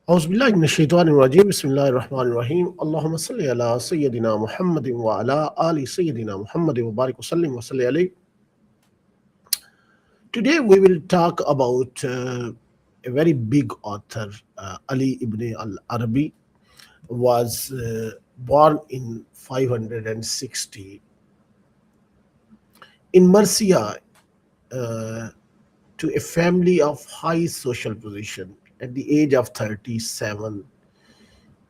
أعوذ بالله من الشيطان الرجيم بسم الله الرحمن الرحيم اللهم صل على سيدنا محمد وعلى آل سيدنا محمد وبارك وسلم وصلي عليه. Today we will talk about a very big author, Ali ibn al-Arabi was born in 560 in Murcia uh, to a family of high social position. At the age of 37,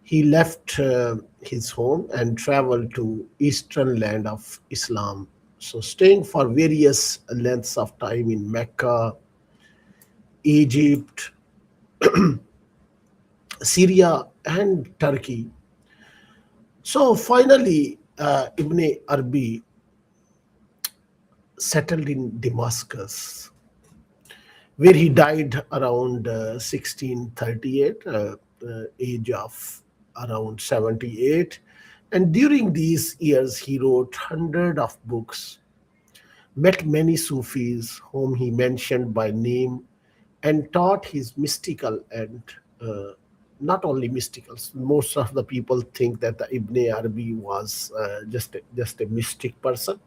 he left his home and traveled to eastern land of Islam. So staying for various lengths of time in Mecca, Egypt, Syria, and Turkey. So finally, Ibn Arabi settled in Damascus, where he died around 1638, age of around 78. And during these years, he wrote hundred of books, met many Sufis whom he mentioned by name, and taught his mystical and not only mysticals. Most of the people think that the Ibn Arabi was just a mystic person.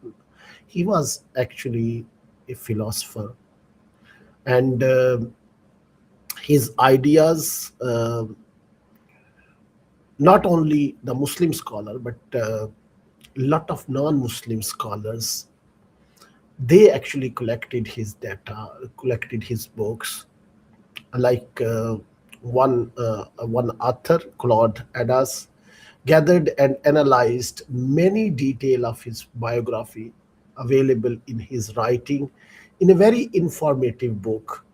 He was actually a philosopher, and his ideas, not only the Muslim scholar, but lot of non-Muslim scholars, they actually collected his data, collected his books, like one author, Claude Adas, gathered and analyzed many detail of his biography available in his writing in a very informative book.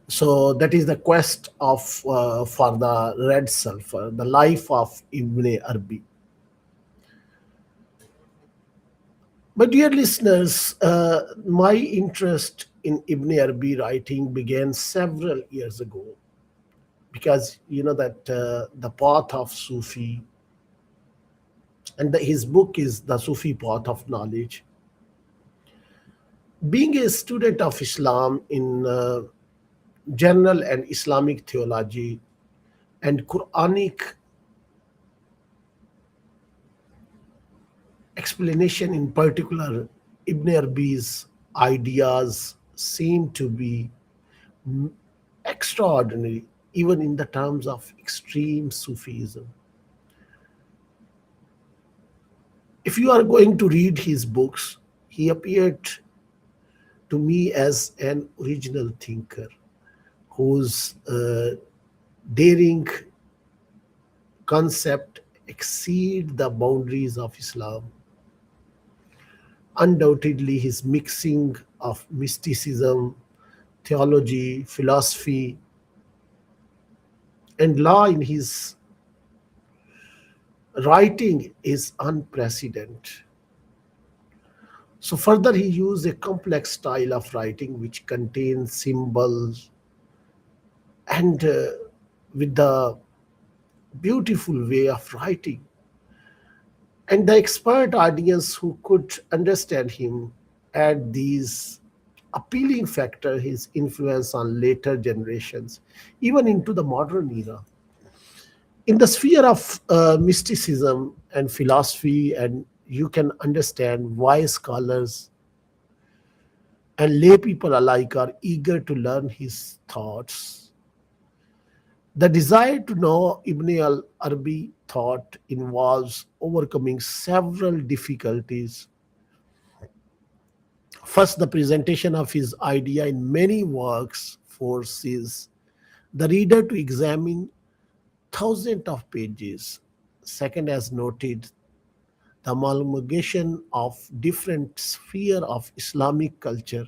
So that is the quest of for the red sulfur, the life of Ibn Arabi. My dear listeners, my interest in Ibn Arabi writing began several years ago, because you know that the path of Sufi, and his book is the Sufi path of knowledge. Being a student of Islam in general and Islamic theology and Quranic explanation in particular, Ibn Arabi's ideas seem to be extraordinary, even in the terms of extreme Sufism. If you are going to read his books, he appeared to me as an original thinker whose daring concept exceed the boundaries of Islam. Undoubtedly, his mixing of mysticism, theology, philosophy, and law in his writing is unprecedented. So, further, he used a complex style of writing which contains symbols and with the beautiful way of writing. And the expert audience who could understand him add these appealing factor his influence on later generations, even into the modern era. In the sphere of mysticism and philosophy, and you can understand why scholars and lay people alike are eager to learn his thoughts. The desire to know Ibn al Arabi thought involves overcoming several difficulties. First, the presentation of his idea in many works forces the reader to examine thousands of pages. Second, as noted, the amalgamation of different sphere of Islamic culture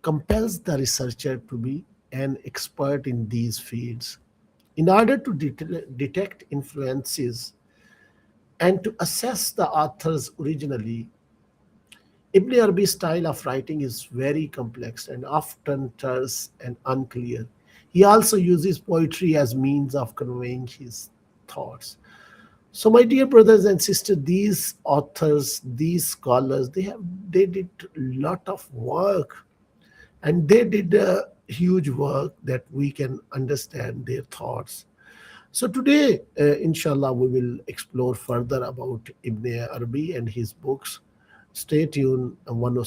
compels the researcher to be an expert in these fields. In order to detect influences and to assess the authors originally, Ibn Arabi's style of writing is very complex and often terse and unclear. He also uses poetry as means of conveying his thoughts. So, my dear brothers and sisters, these authors, these scholars, they did a lot of work, and they did a huge work that we can understand their thoughts. So today, inshallah, we will explore further about Ibn Arabi and his books. Stay tuned. 107